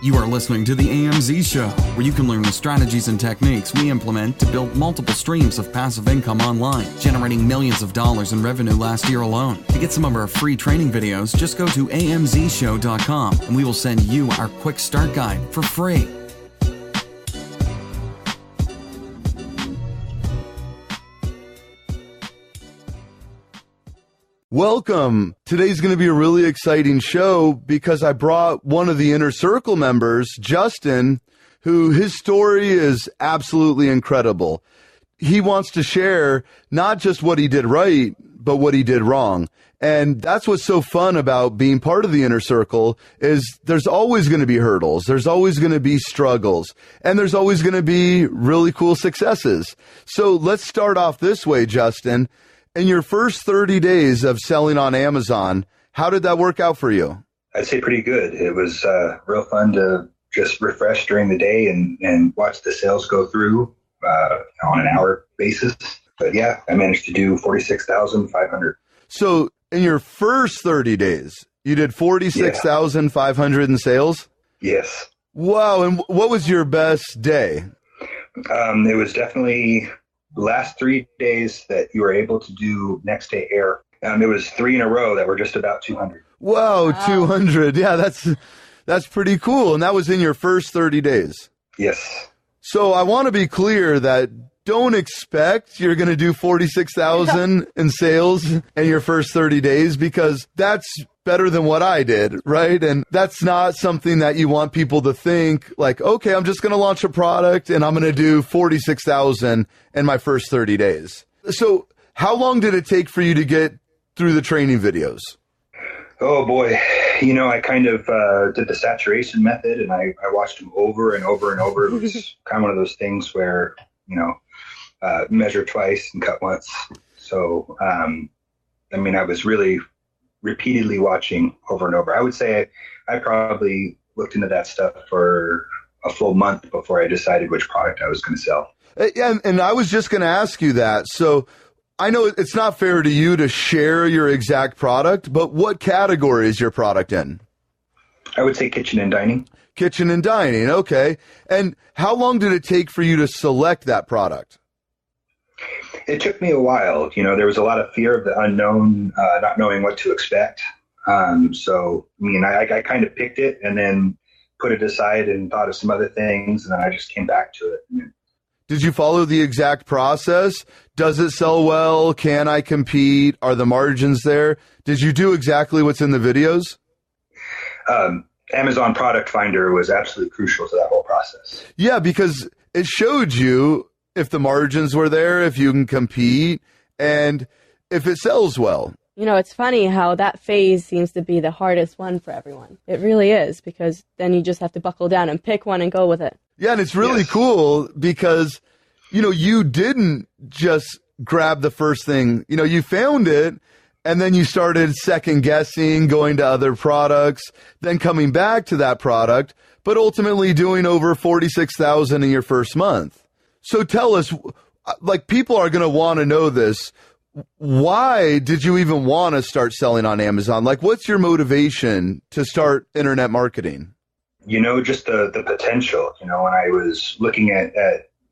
You are listening to the AMZ Show, where you can learn the strategies and techniques we implement to build multiple streams of passive income online, generating millions of dollars in revenue last year alone. To get some of our free training videos, just go to amzshow.com and we will send you our quick start guide for free. Welcome. Today's going to be a really exciting show because I brought one of the Inner Circle members, Justin, who his story is absolutely incredible. He wants to share not just what he did right, but what he did wrong. And that's what's so fun about being part of the Inner Circle is there's always going to be hurdles. There's always going to be struggles, and there's always going to be really cool successes. So let's start off this way, Justin. In your first 30 days of selling on Amazon, how did that work out for you? I'd say pretty good. It was real fun to just refresh during the day and watch the sales go through on an hour basis. But yeah, I managed to do 46,500. So in your first 30 days, you did 46,500 in sales? Yes. Wow. And what was your best day? It was definitely the last 3 days that you were able to do next day air. It was 3 in a row that were just about 200. Wow, 200. Yeah, that's pretty cool. And that was in your first 30 days. Yes. So I want to be clear that don't expect you're going to do 46,000 in sales in your first 30 days because that's better than what I did, right? And that's not something that you want people to think like, okay, I'm just going to launch a product and I'm going to do 46,000 in my first 30 days. So how long did it take for you to get through the training videos? Oh boy. I kind of did the saturation method and I watched them over and over and over. It was kind of one of those things where, measure twice and cut once. So, I was really repeatedly watching over and over. I would say I probably looked into that stuff for a full month before I decided which product I was going to sell. And I was just going to ask you that. So I know it's not fair to you to share your exact product, but what category is your product in? I would say kitchen and dining. Kitchen and dining. Okay. And how long did it take for you to select that product? It took me a while. There was a lot of fear of the unknown, not knowing what to expect. I kind of picked it and then put it aside and thought of some other things, and then I just came back to it. Did you follow the exact process? Does it sell well? Can I compete? Are the margins there? Did you do exactly what's in the videos? Amazon Product Finder was absolutely crucial to that whole process. Yeah, because it showed you if the margins were there, if you can compete, and if it sells well. It's funny how that phase seems to be the hardest one for everyone. It really is, because then you just have to buckle down and pick one and go with it. Yeah, and it's really cool because, you didn't just grab the first thing. You found it, and then you started second guessing, going to other products, then coming back to that product, but ultimately doing over 46,000 in your first month. So tell us, people are going to want to know this. Why did you even want to start selling on Amazon? What's your motivation to start internet marketing? Just the potential. When I was looking at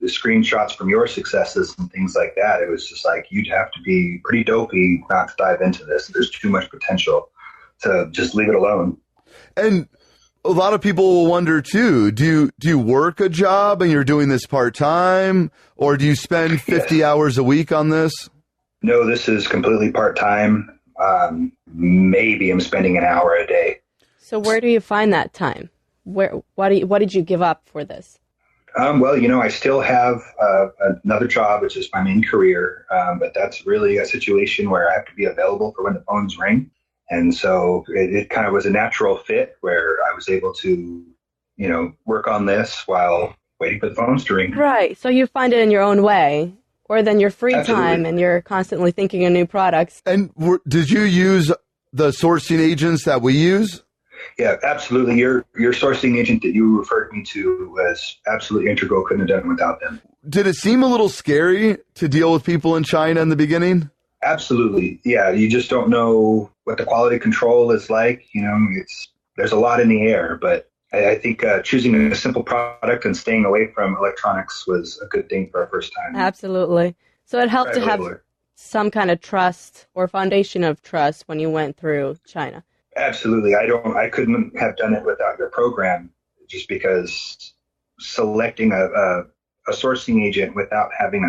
the screenshots from your successes and things like that, it was just like, you'd have to be pretty dopey not to dive into this. There's too much potential to just leave it alone. And a lot of people will wonder too, do you work a job and you're doing this part-time, or do you spend 50 hours a week on this? No, this is completely part-time. Maybe I'm spending an hour a day. So where do you find that time? What did you give up for this? I still have another job, which is my main career, but that's really a situation where I have to be available for when the phones ring. And so it kind of was a natural fit where I was able to, work on this while waiting for the phones to ring. Right. So you find it in your own way, or then your free Absolutely. time and you're constantly thinking of new products. And did you use the sourcing agents that we use? Yeah, absolutely. Your sourcing agent that you referred me to was absolutely integral. Couldn't have done it without them. Did it seem a little scary to deal with people in China in the beginning? Absolutely. Yeah. You just don't know what the quality control is like. There's a lot in the air, but I think choosing a simple product and staying away from electronics was a good thing for our first time. Absolutely. So it helped to have Labeler. some kind of trust or foundation of trust when you went through China. Absolutely. I couldn't have done it without your program, just because selecting a sourcing agent without having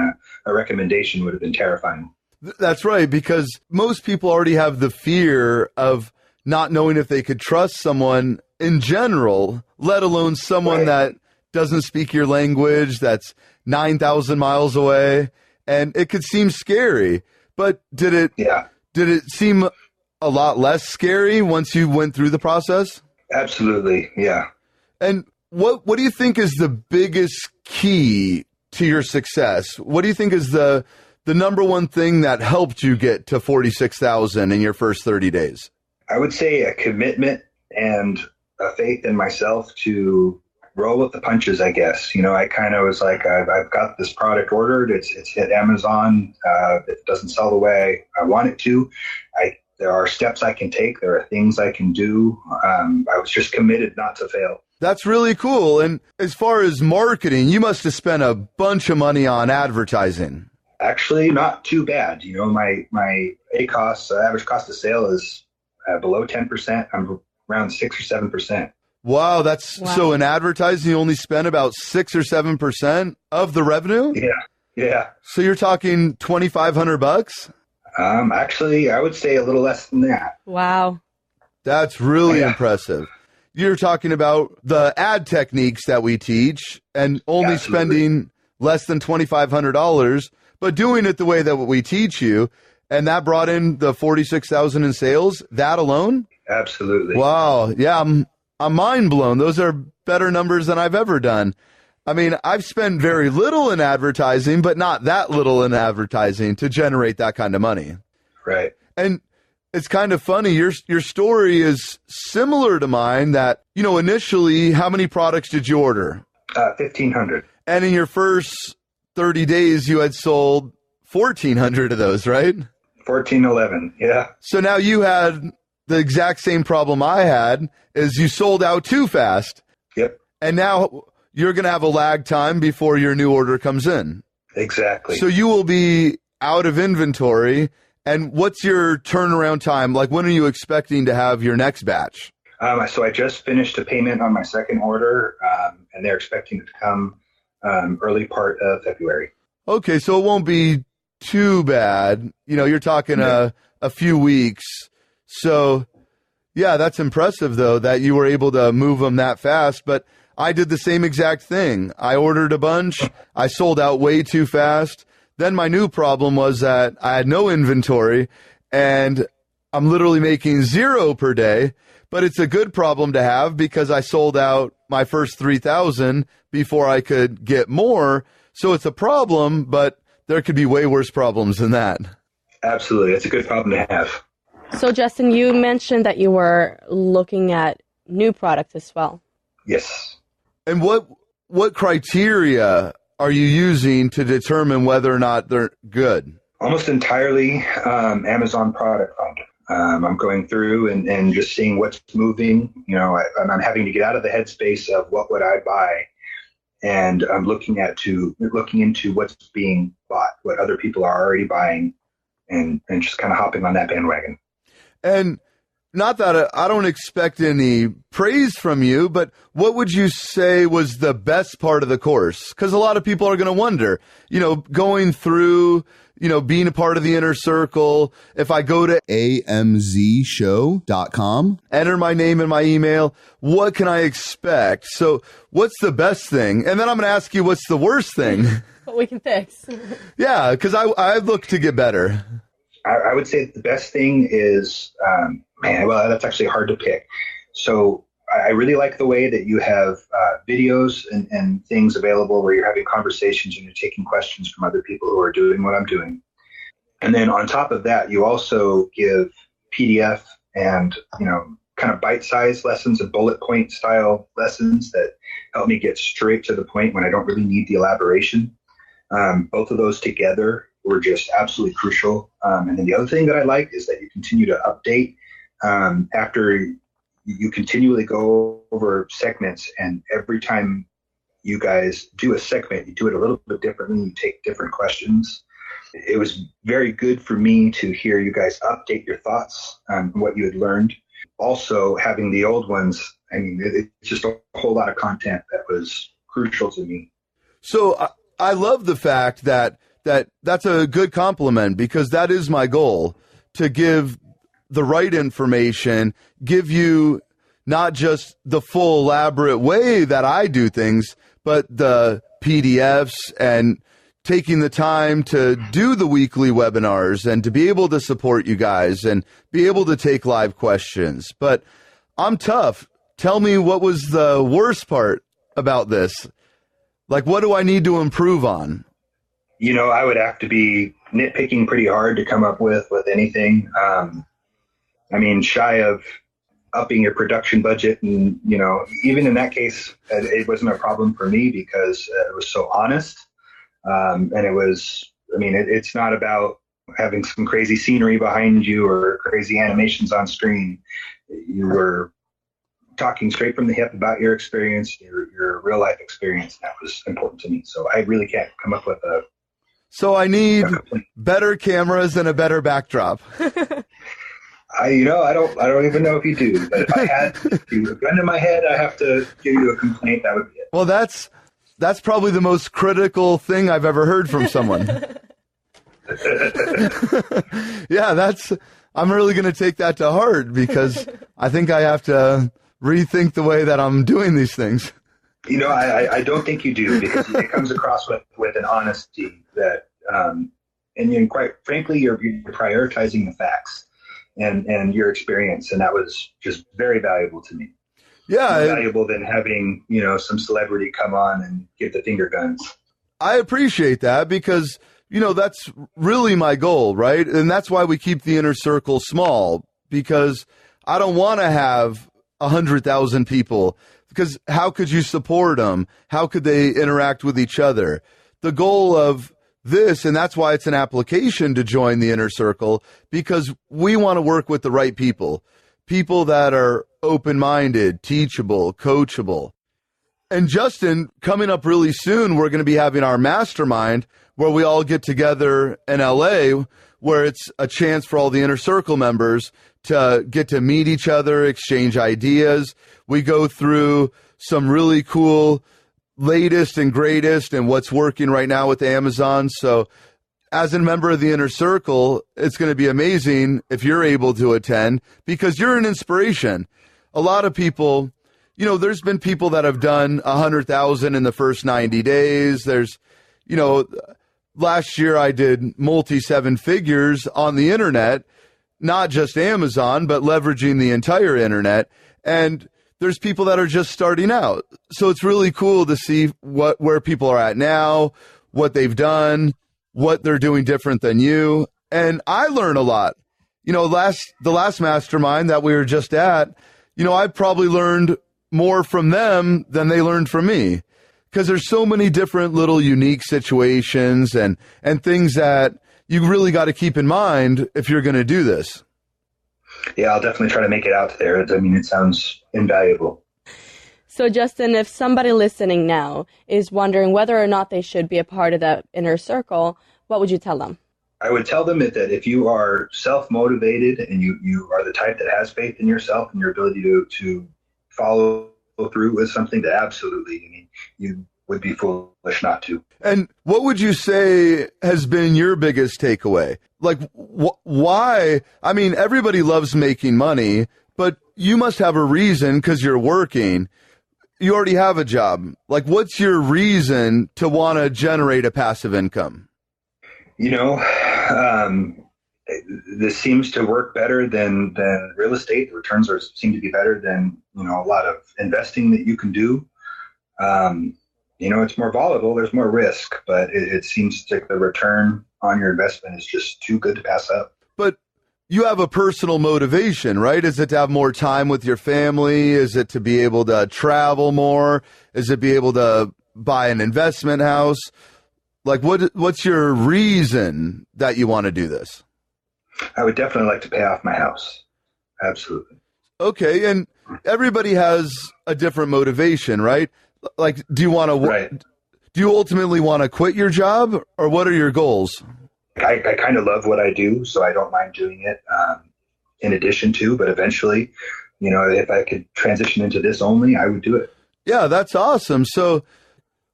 a recommendation would have been terrifying. That's right, because most people already have the fear of not knowing if they could trust someone in general, let alone someone Right. that doesn't speak your language, that's 9,000 miles away, and it could seem scary. But did it seem a lot less scary once you went through the process? Absolutely. Yeah. And what do you think is the biggest key to your success? What do you think is the number one thing that helped you get to 46,000 in your first 30 days? I would say a commitment and a faith in myself to roll with the punches, I guess. I kind of was like, I've got this product ordered. It's hit Amazon. It doesn't sell the way I want it to. There are steps I can take. There are things I can do. I was just committed not to fail. That's really cool. And as far as marketing, you must have spent a bunch of money on advertising. Actually, not too bad. My ACOS, average cost of sale, is below 10%. I'm around 6 or 7%. Wow, so in advertising, you only spend about 6 or 7% of the revenue? Yeah. So you're talking $2,500? Actually, I would say a little less than that. Wow. That's really impressive. You're talking about the ad techniques that we teach and only spending less than $2,500, but doing it the way that we teach you. And that brought in the 46,000 in sales, that alone? Absolutely. Wow. Yeah, I'm mind blown. Those are better numbers than I've ever done. I mean, I've spent very little in advertising, but not that little in advertising to generate that kind of money. Right. And it's kind of funny. Your story is similar to mine that, initially, how many products did you order? 1,500. And in your first 30 days, you had sold 1,400 of those, right? 1,411. Yeah. So now you had the exact same problem I had, is you sold out too fast. Yep. And now you're going to have a lag time before your new order comes in. Exactly. So you will be out of inventory. And what's your turnaround time? Like, when are you expecting to have your next batch? So I just finished a payment on my second order, and they're expecting it to come early part of February. Okay, so it won't be too bad. You're talking a few weeks. So, yeah, that's impressive, though, that you were able to move them that fast. But I did the same exact thing. I ordered a bunch. I sold out way too fast. Then my new problem was that I had no inventory, and I'm literally making 0 per day. But it's a good problem to have because I sold out my first 3,000 before I could get more. So it's a problem, but there could be way worse problems than that. Absolutely. It's a good problem to have. So, Justin, you mentioned that you were looking at new products as well. Yes. And what criteria are you using to determine whether or not they're good? Almost entirely Amazon product finder. I'm going through and just seeing what's moving. I'm having to get out of the headspace of what would I buy, and I'm looking into what's being bought, what other people are already buying, and just kind of hopping on that bandwagon. And not that I don't expect any praise from you, but what would you say was the best part of the course? Because a lot of people are going to wonder, going through, being a part of the inner circle. If I go to amzshow.com, enter my name and my email, what can I expect? So what's the best thing? And then I'm going to ask you, what's the worst thing? What we can fix. Yeah, because I look to get better. I would say the best thing is, that's actually hard to pick. So I really like the way that you have videos and things available where you're having conversations and you're taking questions from other people who are doing what I'm doing. And then on top of that, you also give PDF and, kind of bite-sized lessons and bullet point style lessons that help me get straight to the point when I don't really need the elaboration. Both of those together were just absolutely crucial. And then the other thing that I like is that you continue to update after you continually go over segments, and every time you guys do a segment, you do it a little bit differently. You take different questions. It was very good for me to hear you guys update your thoughts on what you had learned. Also, having the old ones, I mean, it's just a whole lot of content that was crucial to me. So I love the fact that's a good compliment, because that is my goal, to give the right information, give you not just the full elaborate way that I do things, but the PDFs and taking the time to do the weekly webinars and to be able to support you guys and be able to take live questions. But I'm tough. Tell me, what was the worst part about this? Like, what do I need to improve on? You know, I would have to be nitpicking pretty hard to come up with anything. I mean, shy of upping your production budget. And, you know, even in that case, it wasn't a problem for me because it was so honest. And it was, I mean, it's not about having some crazy scenery behind you or crazy animations on screen. You were talking straight from the hip about your experience, your real life experience. That was important to me. So I really can't come up with So I need better cameras and a better backdrop. I don't even know if you do, but if I had a gun in my head, I have to give you a complaint. That would be it. Well, that's probably the most critical thing I've ever heard from someone. Yeah, I'm really going to take that to heart, because I think I have to rethink the way that I'm doing these things. You know, I don't think you do, because it comes across with an honesty that, and quite frankly, you're prioritizing the facts and your experience, and that was just very valuable to me. Yeah, more valuable than having, you know, some celebrity come on and give the finger guns. I appreciate that, because, you know, that's really my goal, right? And that's why we keep the inner circle small, because I don't want to have 100,000 people, because how could you support them? How could they interact with each other? The goal of this, and that's why it's an application to join the inner circle, because we want to work with the right people that are open-minded, teachable, coachable. And Justin, coming up really soon, we're going to be having our mastermind where we all get together in LA, where it's a chance for all the inner circle members to get to meet each other, exchange ideas. We go through some really cool latest and greatest and what's working right now with Amazon. So as a member of the inner circle, it's going to be amazing if you're able to attend, because you're an inspiration. A lot of people, you know, there's been people that have done 100,000 in the first 90 days. There's, you know, last year I did multi-seven figures on the internet, not just Amazon, but leveraging the entire internet. And there's people that are just starting out. So it's really cool to see where people are at now, what they've done, what they're doing different than you. And I learn a lot. You know, the last mastermind that we were just at, you know, I probably learned more from them than they learned from me, because there's so many different little unique situations and things that you really got to keep in mind if you're going to do this. Yeah, I'll definitely try to make it out there. I mean, it sounds invaluable. So, Justin, if somebody listening now is wondering whether or not they should be a part of that inner circle, what would you tell them? I would tell them that if you are self-motivated and you are the type that has faith in yourself and your ability to follow through with something, that absolutely, I mean, you would be foolish not to. And what would you say has been your biggest takeaway? Like, why? I mean, everybody loves making money, but you must have a reason, because you're working. You already have a job. Like, what's your reason to want to generate a passive income? You know, this seems to work better than real estate. The returns seem to be better than, you know, a lot of investing that you can do. You know, it's more volatile. There's more risk, but it seems like the return on your investment is just too good to pass up. But you have a personal motivation, right? Is it to have more time with your family? Is it to be able to travel more? Is it be able to buy an investment house? Like, what's your reason that you want to do this? I would definitely like to pay off my house. Absolutely. Okay. And everybody has a different motivation, right? Like, do you ultimately want to quit your job, or what are your goals? I kind of love what I do, so I don't mind doing it in addition to, but eventually, if I could transition into this only, I would do it. Yeah, that's awesome. So,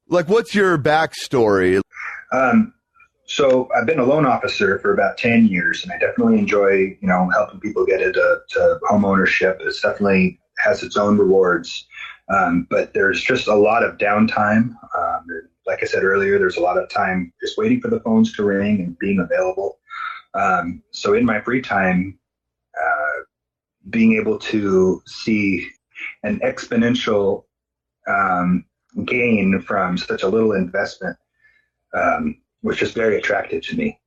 like, what's your backstory? So I've been a loan officer for about 10 years, and I definitely enjoy, helping people get into home ownership. It definitely has its own rewards. But there's just a lot of downtime. Like I said earlier, there's a lot of time just waiting for the phones to ring and being available. So in my free time, being able to see an exponential gain from such a little investment was just very attractive to me.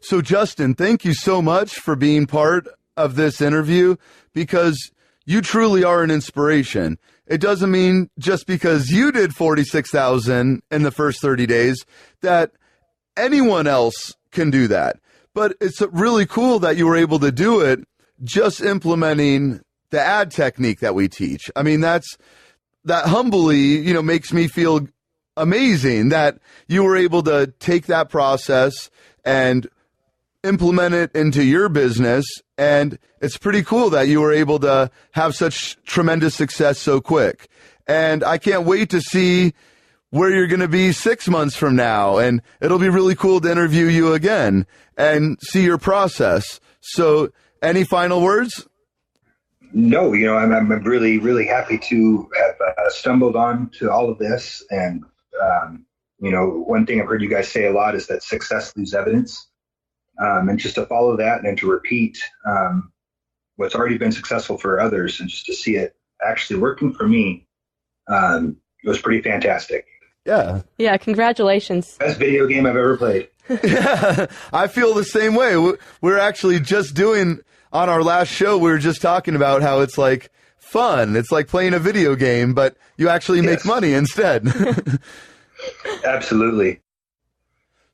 So Justin, thank you so much for being part of this interview, because you truly are an inspiration. It doesn't mean just because you did 46,000 in the first 30 days that anyone else can do that. But it's really cool that you were able to do it just implementing the ad technique that we teach. I mean, that humbly, makes me feel amazing that you were able to take that process and implement it into your business. And it's pretty cool that you were able to have such tremendous success so quick. And I can't wait to see where you're going to be 6 months from now. And it'll be really cool to interview you again and see your process. So any final words? No, I'm really, really happy to have stumbled on to all of this. And, one thing I've heard you guys say a lot is that success leaves evidence. And just to follow that and to repeat what's already been successful for others, and just to see it actually working for me, it was pretty fantastic. Yeah. Yeah, congratulations. Best video game I've ever played. Yeah, I feel the same way. We're actually just doing, on our last show, we were just talking about how it's like fun. It's like playing a video game, but you actually make money instead. Absolutely.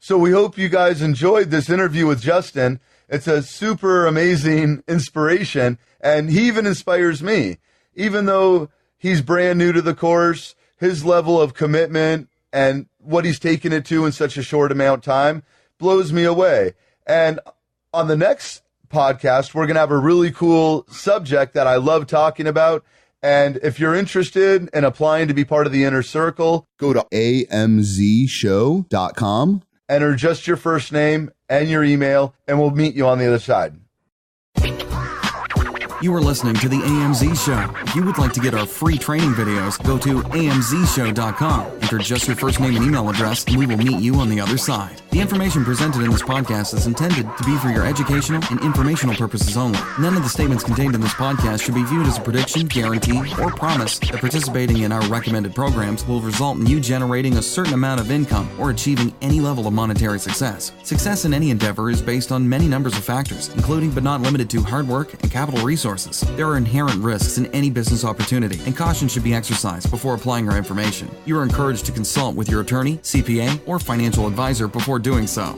So we hope you guys enjoyed this interview with Justin. It's a super amazing inspiration, and he even inspires me. Even though he's brand new to the course, his level of commitment and what he's taken it to in such a short amount of time blows me away. And on the next podcast, we're going to have a really cool subject that I love talking about. And if you're interested in applying to be part of the inner circle, go to amzshow.com. Enter just your first name and your email, and we'll meet you on the other side. You are listening to The AMZ Show. If you would like to get our free training videos, go to amzshow.com. Enter just your first name and email address, and we will meet you on the other side. The information presented in this podcast is intended to be for your educational and informational purposes only. None of the statements contained in this podcast should be viewed as a prediction, guarantee, or promise that participating in our recommended programs will result in you generating a certain amount of income or achieving any level of monetary success. Success in any endeavor is based on many numbers of factors, including but not limited to hard work and capital resources. There are inherent risks in any business opportunity, and caution should be exercised before applying our information. You are encouraged to consult with your attorney, CPA, or financial advisor before doing so.